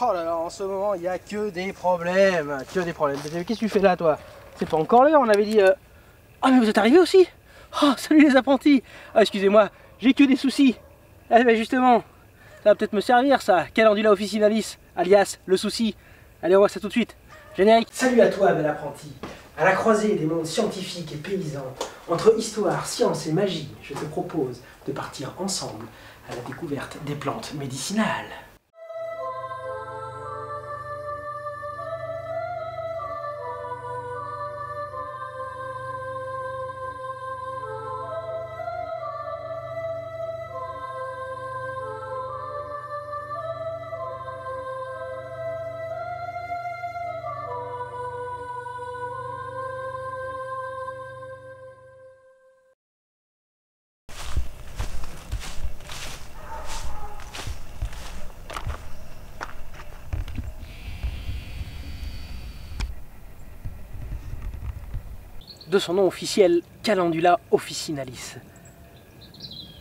Oh là là, en ce moment, il n'y a que des problèmes. Que des problèmes. Qu'est-ce que tu fais là, toi? C'est pas encore l'heure, on avait dit... Ah, mais vous êtes arrivés aussi? Oh, salut les apprentis. Ah, excusez-moi, j'ai que des soucis. Eh ben justement, ça va peut-être me servir, ça. Calendula officinalis, alias le souci. Allez, on voit ça tout de suite. Générique. Salut à toi, bel apprenti. À la croisée des mondes scientifiques et paysans, entre histoire, science et magie, je te propose de partir ensemble à la découverte des plantes médicinales. De son nom officiel Calendula officinalis,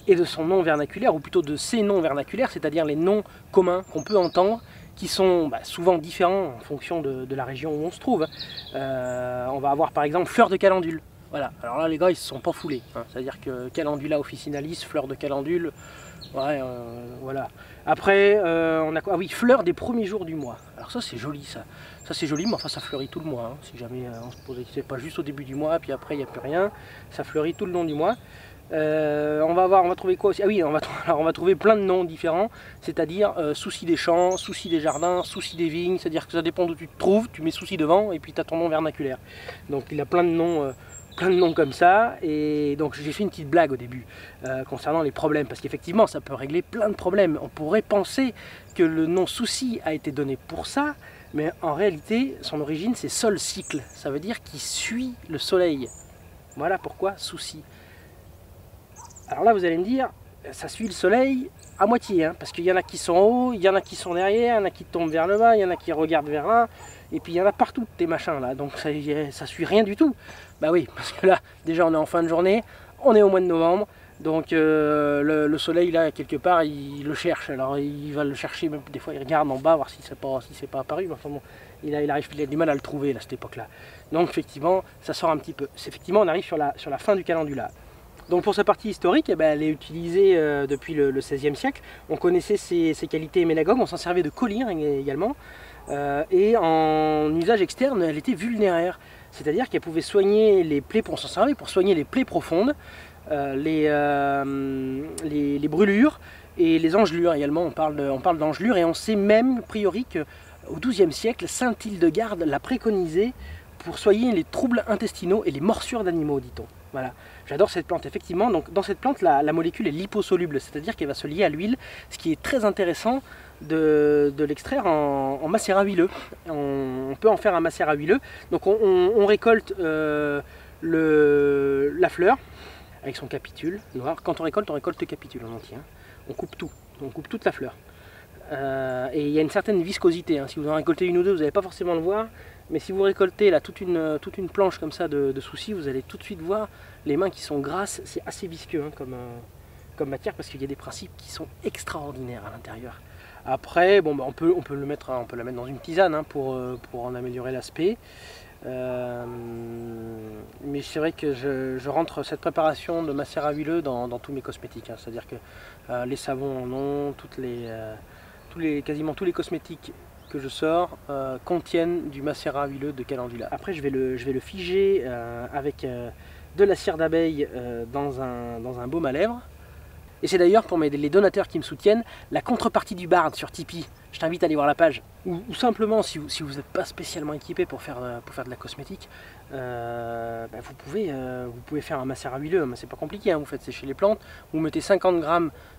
et de son nom vernaculaire, ou plutôt de ses noms vernaculaires, c'est-à-dire les noms communs qu'on peut entendre, qui sont souvent différents en fonction de la région où on se trouve. On va avoir par exemple fleur de calendule. Voilà, alors là les gars ils se sont pas foulés, hein. C'est-à-dire que Calendula officinalis, fleur de calendule, ouais, voilà. Après, on a quoi? Ah oui, fleur des premiers jours du mois. Alors ça c'est joli ça. Ça c'est joli, mais enfin ça fleurit tout le mois, hein. Si jamais on se posait, c'est pas juste au début du mois, puis après il n'y a plus rien. Ça fleurit tout le long du mois. On va trouver quoi aussi? Ah oui, on va trouver plein de noms différents, c'est-à-dire souci des champs, souci des jardins, souci des vignes, c'est-à-dire que ça dépend d'où tu te trouves, tu mets souci devant et puis tu as ton nom vernaculaire. Donc il a plein de noms comme ça, et donc j'ai fait une petite blague au début concernant les problèmes, parce qu'effectivement ça peut régler plein de problèmes. On pourrait penser que le nom souci a été donné pour ça, mais en réalité son origine c'est sol cycle, ça veut dire qu'il suit le soleil. Voilà pourquoi souci. Alors là vous allez me dire, ça suit le soleil à moitié, hein, parce qu'il y en a qui sont en haut, il y en a qui sont derrière, il y en a qui tombent vers le bas, il y en a qui regardent vers là, et puis il y en a partout tes machins là, donc ça suit rien du tout. Bah oui, parce que là déjà on est en fin de journée, on est au mois de novembre, donc le soleil là quelque part il le cherche, alors il va le chercher, même des fois il regarde en bas voir si c'est pas apparu, mais enfin bon, il a du mal à le trouver là, à cette époque là. Donc effectivement ça sort un petit peu. Effectivement on arrive sur la fin du calendula. Donc pour sa partie historique, elle est utilisée depuis le XVIe siècle. On connaissait ses qualités héménagogues, on s'en servait de collyre également. Et en usage externe, elle était vulnéraire. C'est-à-dire qu'elle pouvait soigner les plaies, on s'en servait pour soigner les plaies profondes, les brûlures et les engelures également. On parle d'engelures, et on sait même, a priori, qu'au XIIe siècle, saint Hildegarde l'a préconisé pour soigner les troubles intestinaux et les morsures d'animaux, dit-on. Voilà, j'adore cette plante, effectivement. Donc dans cette plante, la molécule est liposoluble, c'est-à-dire qu'elle va se lier à l'huile, ce qui est très intéressant de l'extraire en macérat huileux. On peut en faire un macérat huileux. Donc on récolte la fleur avec son capitule noir. Quand on récolte le capitule en entier, hein. On coupe tout, on coupe toute la fleur. Et il y a une certaine viscosité, hein. Si vous en récoltez une ou deux, vous n'allez pas forcément le voir. Mais si vous récoltez là toute une planche comme ça de soucis, vous allez tout de suite voir les mains qui sont grasses. C'est assez visqueux, hein, comme matière, parce qu'il y a des principes qui sont extraordinaires à l'intérieur. Après, bon, on peut la mettre dans une tisane, hein, pour en améliorer l'aspect. Mais c'est vrai que je rentre cette préparation de macérat huileux dans tous mes cosmétiques, hein. C'est-à-dire que les savons en ont, quasiment tous les cosmétiques que je sors contiennent du macérat huileux de calendula. Après je vais le figer avec de la cire d'abeille dans un baume à lèvres. Et c'est d'ailleurs pour les donateurs qui me soutiennent la contrepartie du Bard sur Tipeee. Je t'invite à aller voir la page. Ou simplement si vous n'êtes pas spécialement équipé pour faire de la cosmétique, vous pouvez faire un macérat huileux, mais c'est pas compliqué, hein. Vous faites sécher les plantes, vous mettez 50 g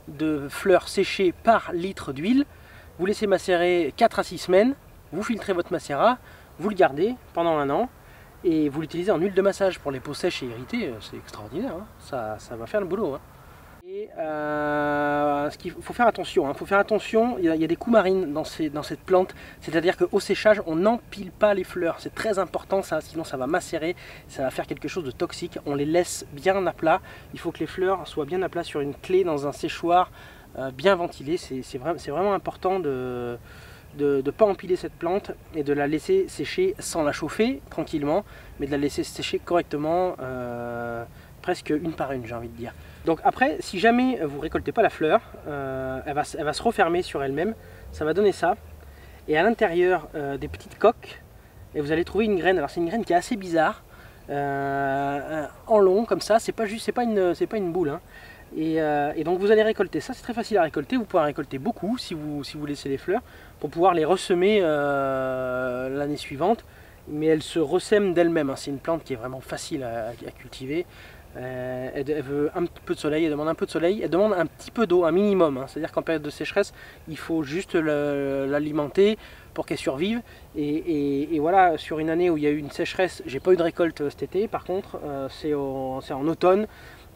de fleurs séchées par litre d'huile. Vous laissez macérer 4 à 6 semaines, vous filtrez votre macérat, vous le gardez pendant 1 an et vous l'utilisez en huile de massage pour les peaux sèches et irritées. C'est extraordinaire, hein. Ça va faire le boulot, hein. Et ce qu'il faut faire attention, hein. Il y a des coumarines dans cette plante, c'est-à-dire qu'au séchage on n'empile pas les fleurs, c'est très important ça, sinon ça va macérer, ça va faire quelque chose de toxique. On les laisse bien à plat, il faut que les fleurs soient bien à plat sur une clé dans un séchoir bien ventilé. C'est vraiment important de ne pas empiler cette plante et de la laisser sécher sans la chauffer tranquillement, mais de la laisser sécher correctement, presque une par une, j'ai envie de dire. Donc après, si jamais vous récoltez pas la fleur, elle va se refermer sur elle-même, ça va donner ça. Et à l'intérieur des petites coques, et vous allez trouver une graine. Alors c'est une graine qui est assez bizarre, en long comme ça, c'est pas une boule, hein. Et donc vous allez récolter ça, c'est très facile à récolter, vous pouvez en récolter beaucoup si vous laissez les fleurs, pour pouvoir les ressemer l'année suivante, mais elles se ressèment d'elles-mêmes, hein. C'est une plante qui est vraiment facile à cultiver. Elle veut un petit peu de soleil, elle demande un peu de soleil, elle demande un petit peu d'eau, un minimum, hein. C'est-à-dire qu'en période de sécheresse, il faut juste l'alimenter pour qu'elle survive. Et voilà, sur une année où il y a eu une sécheresse, j'ai pas eu de récolte cet été, par contre, c'est en automne,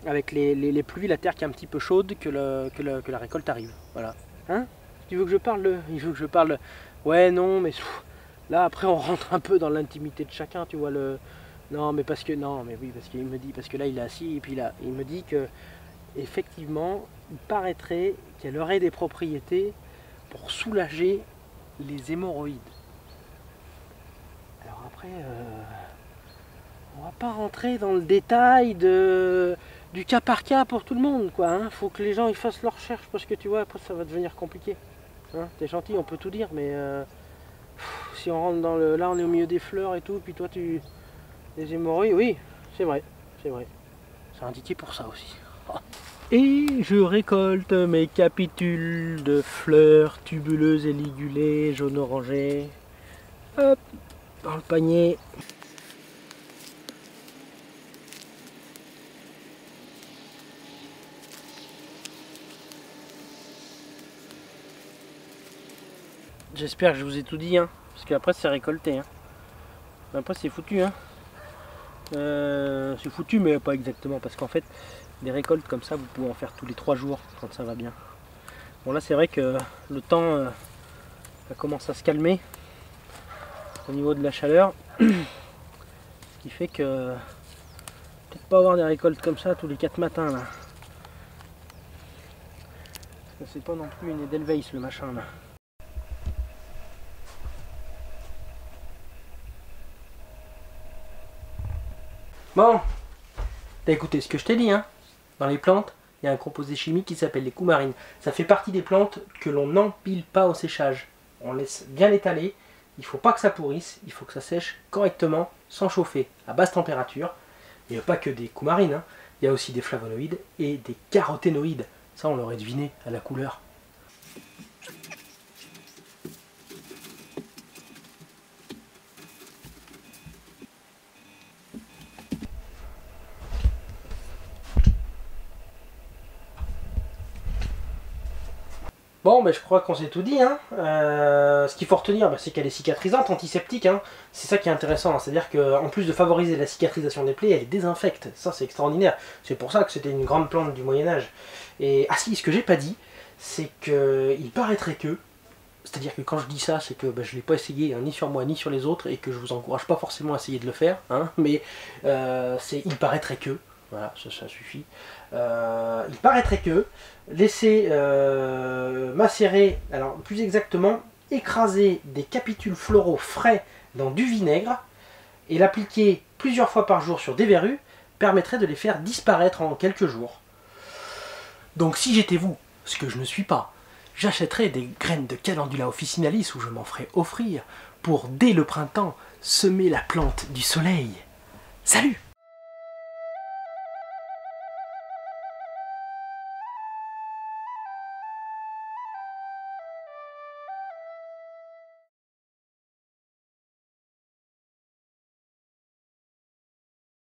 avec les pluies, la terre qui est un petit peu chaude, que la récolte arrive. Voilà. Hein? Tu veux que je parle Il veut que je parle. Ouais, non, mais là après on rentre un peu dans l'intimité de chacun, tu vois le. Non, mais parce que non, mais oui, parce qu'il me dit, parce que là il est assis et puis là il me dit que effectivement il paraîtrait qu'elle aurait des propriétés pour soulager les hémorroïdes. Alors après, on va pas rentrer dans le détail du cas par cas pour tout le monde, quoi. Hein. Faut que les gens ils fassent leurs recherches parce que tu vois après ça va devenir compliqué. Hein, t'es gentil, on peut tout dire, mais si on rentre dans le, là on est au milieu des fleurs et tout, puis toi tu les hémorroïdes, oui, c'est vrai, c'est vrai. C'est indiqué pour ça aussi. Et je récolte mes capitules de fleurs tubuleuses et ligulées, jaune orangé. Hop, dans le panier. J'espère que je vous ai tout dit, hein, parce qu'après c'est récolté. Hein. Après c'est foutu. Hein. C'est foutu, mais pas exactement, parce qu'en fait, des récoltes comme ça, vous pouvez en faire tous les 3 jours quand ça va bien. Bon, là, c'est vrai que le temps ça commence à se calmer au niveau de la chaleur, ce qui fait que peut-être pas avoir des récoltes comme ça tous les 4 matins là. Parce que c'est pas non plus une Edelweiss le machin là. Bon, t'as écouté ce que je t'ai dit, hein. Dans les plantes, il y a un composé chimique qui s'appelle les coumarines. Ça fait partie des plantes que l'on n'empile pas au séchage. On laisse bien l'étaler, il ne faut pas que ça pourrisse, il faut que ça sèche correctement, sans chauffer, à basse température. Il n'y a pas que des coumarines, hein. Il y a aussi des flavonoïdes et des caroténoïdes. Ça, on l'aurait deviné à la couleur. Bon, ben, je crois qu'on s'est tout dit. Hein. Ce qu'il faut retenir, c'est qu'elle est cicatrisante, antiseptique. Hein. C'est ça qui est intéressant. Hein. C'est-à-dire qu'en plus de favoriser la cicatrisation des plaies, elle est désinfecte. Ça, c'est extraordinaire. C'est pour ça que c'était une grande plante du Moyen-Âge. Et ah si, ce que j'ai pas dit, c'est qu'il paraîtrait que, c'est-à-dire que quand je dis ça, c'est que je ne l'ai pas essayé, hein, ni sur moi ni sur les autres, et que je vous encourage pas forcément à essayer de le faire. Hein, mais il paraîtrait que, voilà, ça suffit. Il paraîtrait que laisser macérer, alors plus exactement, écraser des capitules floraux frais dans du vinaigre et l'appliquer plusieurs fois par jour sur des verrues permettrait de les faire disparaître en quelques jours. Donc si j'étais vous, ce que je ne suis pas, j'achèterais des graines de Calendula officinalis ou je m'en ferais offrir pour dès le printemps semer la plante du soleil. Salut!